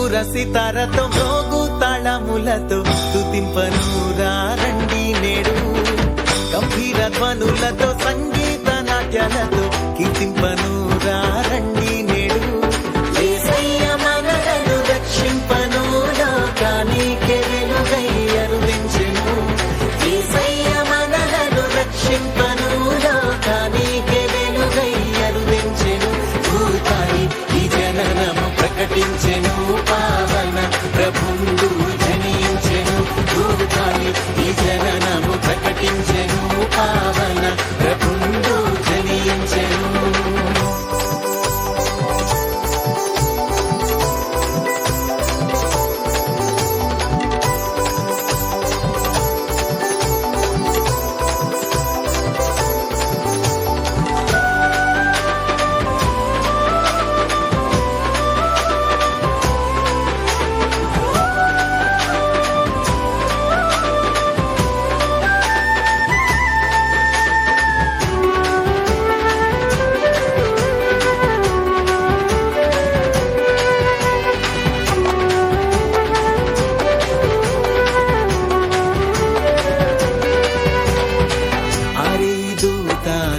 తంబుర సితారతో మ్రోగు తాళములతో స్తుతింపను రండి నేడు. గంభీర ధ్వనులతో సంగీత నాట్యాలతో కీర్తింపను రండి నేడు. యేసయ్య మనలను రక్షింపను, లోకానికే వెలుగై అరుదించెను. యేసయ్య మనలను రక్షింపను, లోకానికే వెలుగై అరుదించెను. భూతాయి ఈ జననము ప్రకటించెను, పావన ప్రభుండు జనించెను. భూతాయి ఈ జననము ప్రకటించెను, పావన ప్రభుండు జనించెను.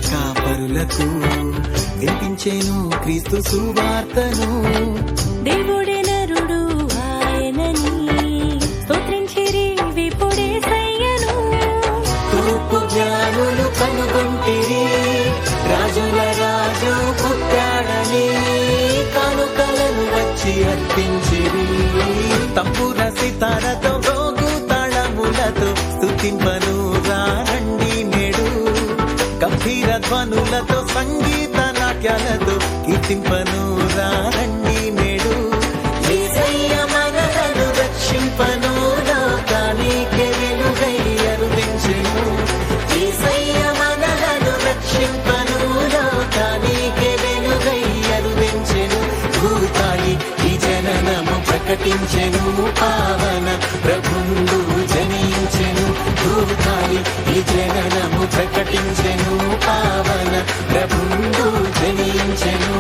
కాపరులకు వినిపించెను క్రీస్తు సువార్తను. దేవుడే నరుడు ఆయనని స్తోత్రించిరి విపుడేసయ్యను. తూర్పు జ్ఞానులు కనుగొంటిరి, రాజుల రాజు పుట్టాడని కానుకలను వచ్చి అర్పించిరి. తంబుర సితారతో మ్రోగు తాళములతో స్తుతింపను రండి నేడు. గంభీర ధ్వనులతో సంగీత నాట్యాలతో కీర్తింపను రండి నేడు. యేసయ్య మనలను రక్షింపను, లోకానికే వెలుగై అరుదించెను. యేసయ్య మనలను రక్షింపను, లోకానికే వెలుగై అరుదించెను. భూతాయి ఈ జననము ప్రకటించెను, పావన ప్రభుండు జనించెను. భూతాయి ఈ జననము ప్రకటించెను, పావన ప్రభుండు జనించెను.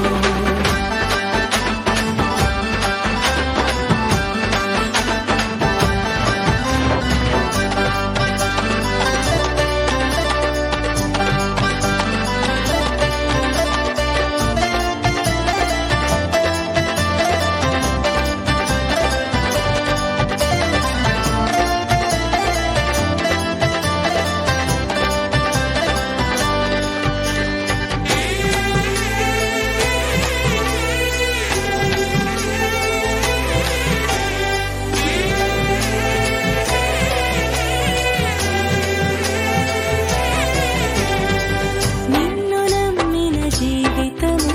నిన్ను నమ్మిన జీవితము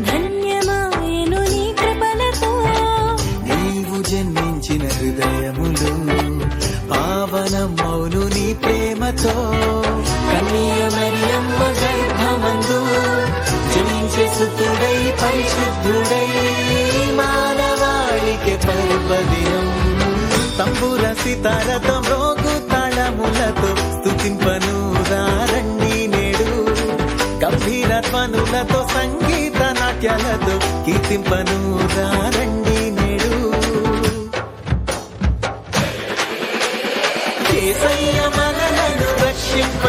ధన్యమాయెను నీ కృపలతో. నీవు జన్మించిన హృదయములు పావనమౌను నీ ప్రేమతో. కన్య మరియమ్మ గర్భమందు జనించే సుతుడై పరిశుద్ధుడై మానవాళికి పర్వదినం. తంబుర సితారతో మ్రోగు తాళములతో స్తుతింపను రండి నేడు. గంభీర ధ్వనులతో సంగీత నాట్యాలతో కీర్తింపను రండి నేడు. యేసయ్య మనలను రక్షింప